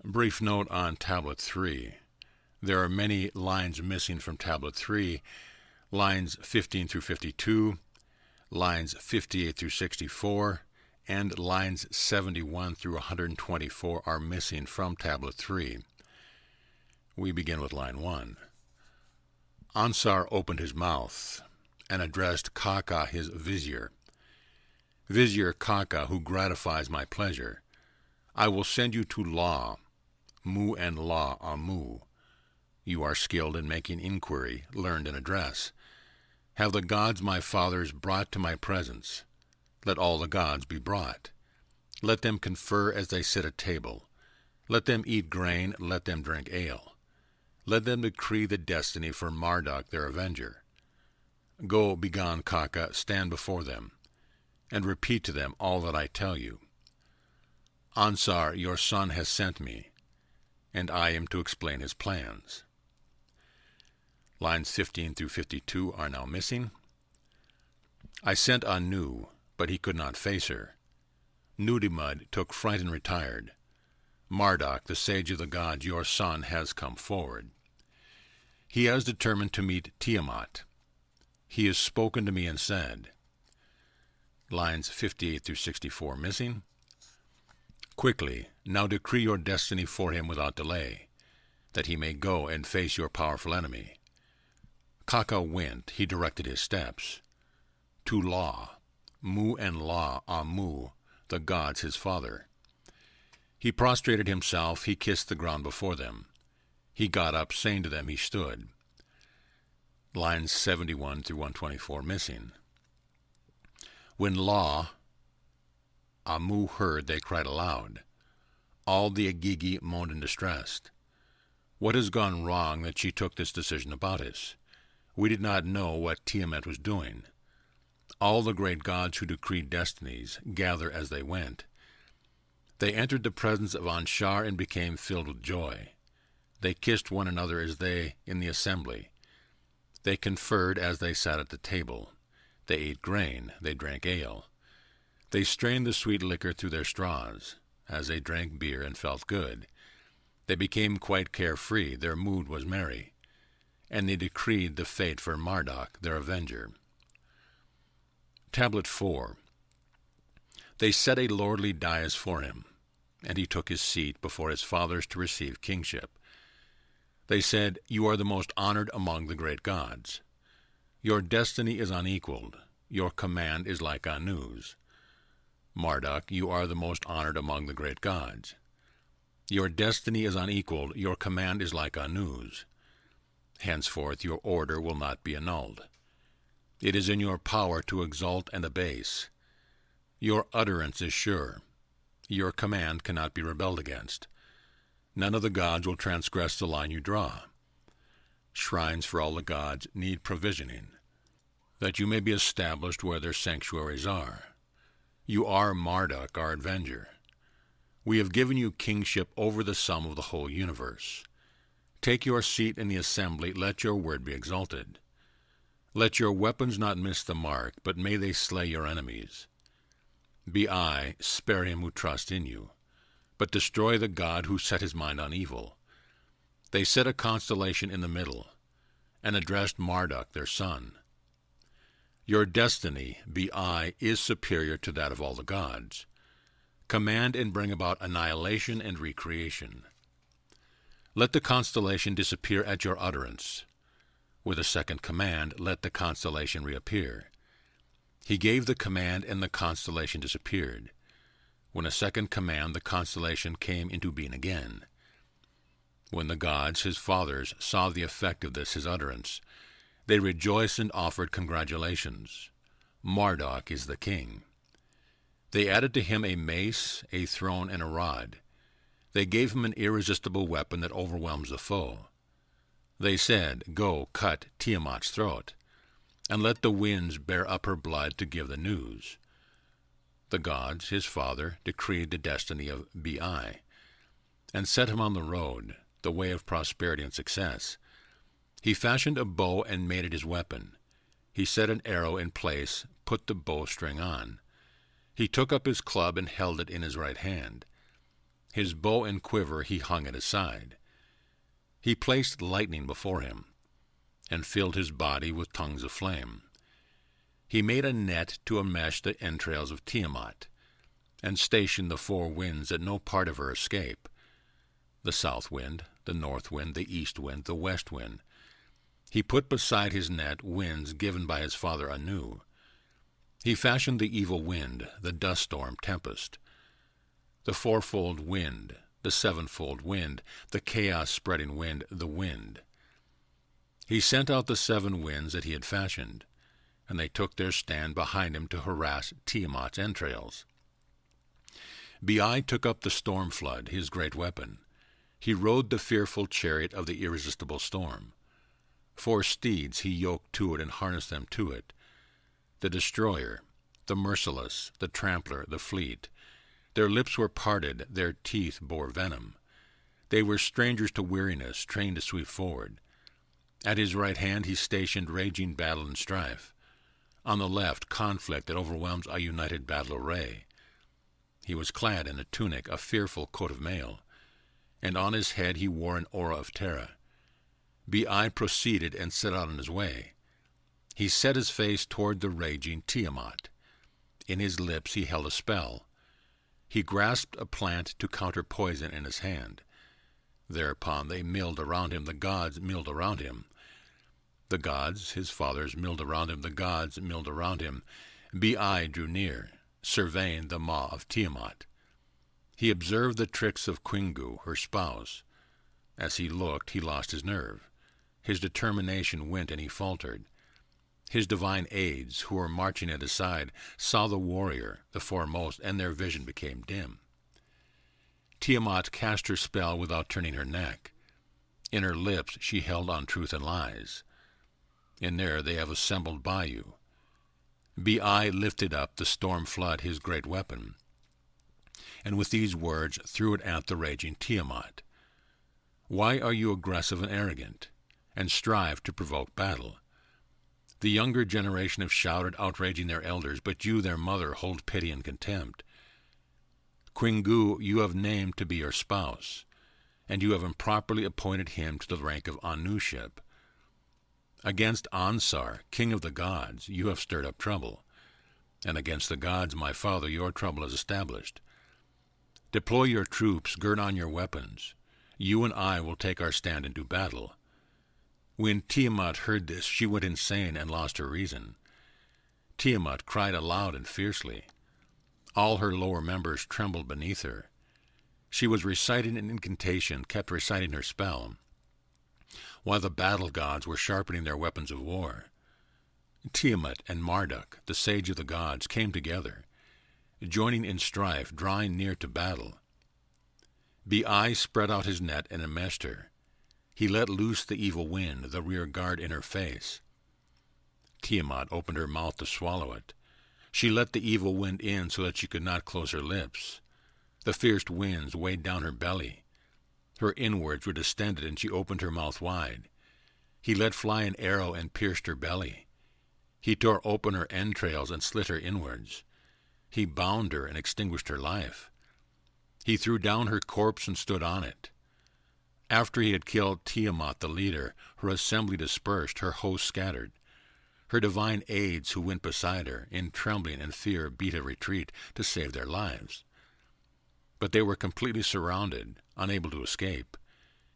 Brief note on Tablet 3. There are many lines missing from Tablet 3, lines 15 through 52, lines 58 through 64, and lines 71 through 124 are missing from Tablet 3. We begin with line 1. Ansar opened his mouth and addressed Kaka his vizier. Vizier Kaka, who gratifies my pleasure, I will send you to Law. Mu and Law are Mu. You are skilled in making inquiry, learned in address. Have the gods my fathers brought to my presence. Let all the gods be brought. Let them confer as they sit at table. Let them eat grain, let them drink ale. Let them decree the destiny for Marduk their avenger. Go, begone, Kaka, stand before them, and repeat to them all that I tell you. Ansar, your son, has sent me, and I am to explain his plans. Lines 15 through 52 are now missing. I sent Anu, but he could not face her. Nudimud took fright and retired. Marduk, the sage of the gods, your son, has come forward. He has determined to meet Tiamat. He has spoken to me and said. Lines 58 through 64 missing. Quickly, now decree your destiny for him without delay, that he may go and face your powerful enemy. Kaka went, he directed his steps. To Law. Mu and Law are Mu, the gods his father. He prostrated himself, he kissed the ground before them. He got up, saying to them he stood. Lines 71 through 124 missing. When Law, Amu heard, they cried aloud. All the Agigi moaned in distress. What has gone wrong that she took this decision about us? We did not know what Tiamat was doing. All the great gods who decreed destinies gather as they went. They entered the presence of Anshar and became filled with joy. They kissed one another as they in the assembly. They conferred as they sat at the table. They ate grain, they drank ale. They strained the sweet liquor through their straws, as they drank beer and felt good. They became quite carefree, their mood was merry, and they decreed the fate for Marduk, their avenger. Tablet 4. They set a lordly dais for him, and he took his seat before his fathers to receive kingship. They said, You are the most honored among the great gods. Your destiny is unequaled. Your command is like Anu's. Marduk, you are the most honored among the great gods. Your destiny is unequaled. Your command is like Anu's. Henceforth your order will not be annulled. It is in your power to exalt and abase. Your utterance is sure. Your command cannot be rebelled against. None of the gods will transgress the line you draw. Shrines for all the gods need provisioning, that you may be established where their sanctuaries are. You are Marduk, our avenger. We have given you kingship over the sum of the whole universe. Take your seat in the assembly, let your word be exalted. Let your weapons not miss the mark, but may they slay your enemies. Be spare him who trusts in you, but destroy the god who set his mind on evil. They set a constellation in the middle, and addressed Marduk, their son. Your destiny, is superior to that of all the gods. Command and bring about annihilation and recreation. Let the constellation disappear at your utterance. With a second command, let the constellation reappear. He gave the command, and the constellation disappeared. When a second command, the constellation came into being again. When the gods, his fathers, saw the effect of this, his utterance, they rejoiced and offered congratulations. Marduk is the king. They added to him a mace, a throne, and a rod. They gave him an irresistible weapon that overwhelms the foe. They said, Go, cut Tiamat's throat, and let the winds bear up her blood to give the news. The gods, his father, decreed the destiny of Bi, and set him on the road, the way of prosperity and success. He fashioned a bow and made it his weapon. He set an arrow in place, put the bowstring on. He took up his club and held it in his right hand. His bow and quiver he hung at his side. He placed lightning before him, and filled his body with tongues of flame. He made a net to enmesh the entrails of Tiamat, and stationed the four winds that no part of her escape, the south wind, the north wind, the east wind, the west wind. He put beside his net winds given by his father Anu. He fashioned the evil wind, the dust storm tempest, the fourfold wind, the sevenfold wind, the chaos-spreading wind, the wind. He sent out the 7 winds that he had fashioned, and they took their stand behind him to harass Tiamat's entrails. Bai took up the storm flood, his great weapon. He rode the fearful chariot of the irresistible storm. 4 steeds he yoked to it and harnessed them to it, the destroyer, the merciless, the trampler, the fleet. Their lips were parted, their teeth bore venom. They were strangers to weariness, trained to sweep forward. At his right hand he stationed raging battle and strife. On the left, conflict that overwhelms a united battle array. He was clad in a tunic, a fearful coat of mail, and on his head he wore an aura of terror. Bai proceeded and set out on his way. He set his face toward the raging Tiamat. In his lips he held a spell. He grasped a plant to counter poison in his hand. Thereupon they milled around him, the gods milled around him. The gods, his fathers, milled around him, the gods milled around him. Bai drew near, surveying the maw of Tiamat. He observed the tricks of Kingu, her spouse. As he looked, he lost his nerve. His determination went and he faltered. His divine aides, who were marching at his side, saw the warrior, the foremost, and their vision became dim. Tiamat cast her spell without turning her neck. In her lips she held on truth and lies. In there they have assembled by you. Bai lifted up the storm flood, his great weapon, and with these words threw it at the raging Tiamat. Why are you aggressive and arrogant, and strive to provoke battle? The younger generation have shouted, outraging their elders, but you, their mother, hold pity and contempt. Kingu you have named to be your spouse, and you have improperly appointed him to the rank of Anuship. Against Ansar, king of the gods, you have stirred up trouble, and against the gods, my father, your trouble is established. Deploy your troops, gird on your weapons. You and I will take our stand and do battle. When Tiamat heard this, she went insane and lost her reason. Tiamat cried aloud and fiercely. All her lower members trembled beneath her. She was reciting an incantation, kept reciting her spell, while the battle gods were sharpening their weapons of war. Tiamat and Marduk, the sage of the gods, came together, joining in strife, drawing near to battle. Bai spread out his net and enmeshed her. He let loose the evil wind, the rear guard in her face. Tiamat opened her mouth to swallow it. She let the evil wind in so that she could not close her lips. The fierce winds weighed down her belly. Her inwards were distended, and she opened her mouth wide. He let fly an arrow and pierced her belly. He tore open her entrails and slit her inwards. He bound her and extinguished her life. He threw down her corpse and stood on it. After he had killed Tiamat the leader, her assembly dispersed, her host scattered. Her divine aides who went beside her, in trembling and fear, beat a retreat to save their lives. But they were completely surrounded, unable to escape.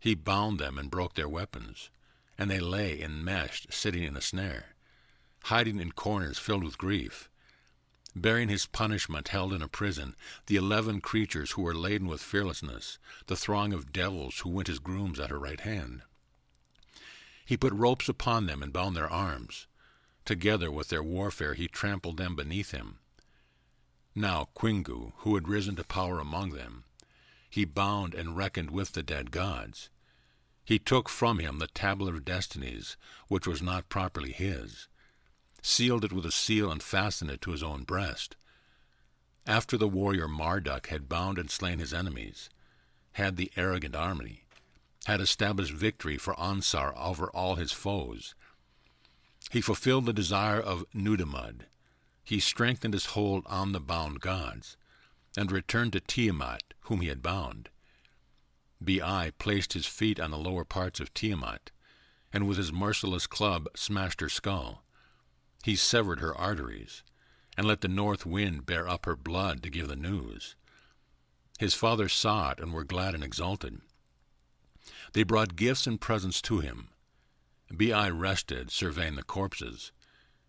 He bound them and broke their weapons, and they lay enmeshed, sitting in a snare, hiding in corners filled with grief. Bearing his punishment, held in a prison, the 11 creatures who were laden with fearlessness, the throng of devils who went as grooms at her right hand. He put ropes upon them and bound their arms. Together with their warfare he trampled them beneath him. Now Kingu, who had risen to power among them, he bound and reckoned with the dead gods. He took from him the tablet of destinies, which was not properly his, sealed it with a seal and fastened it to his own breast. After the warrior Marduk had bound and slain his enemies, had the arrogant army, had established victory for Ansar over all his foes, he fulfilled the desire of Nudimmud. He strengthened his hold on the bound gods, and returned to Tiamat, whom he had bound. Bi placed his feet on the lower parts of Tiamat, and with his merciless club smashed her skull. He severed her arteries, and let the north wind bear up her blood to give the news. His fathers saw it and were glad and exulted. They brought gifts and presents to him. Bi rested, surveying the corpses.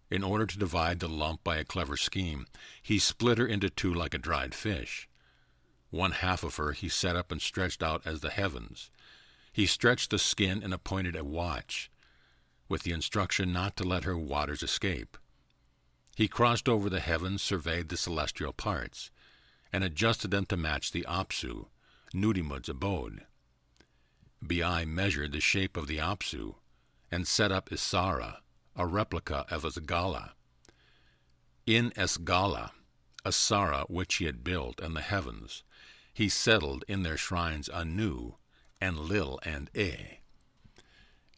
In order to divide the lump by a clever scheme, he split her into two like a dried fish. One half of her he set up and stretched out as the heavens. He stretched the skin and appointed a watch, with the instruction not to let her waters escape. He crossed over the heavens, surveyed the celestial parts, and adjusted them to match the Apsu, Nudimud's abode. Bi measured the shape of the Apsu, and set up Isara, a replica of Esgala. In Esgala, Asara which he had built, and the heavens, he settled in their shrines Anu, and Lil and E.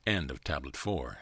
End of Tablet 4.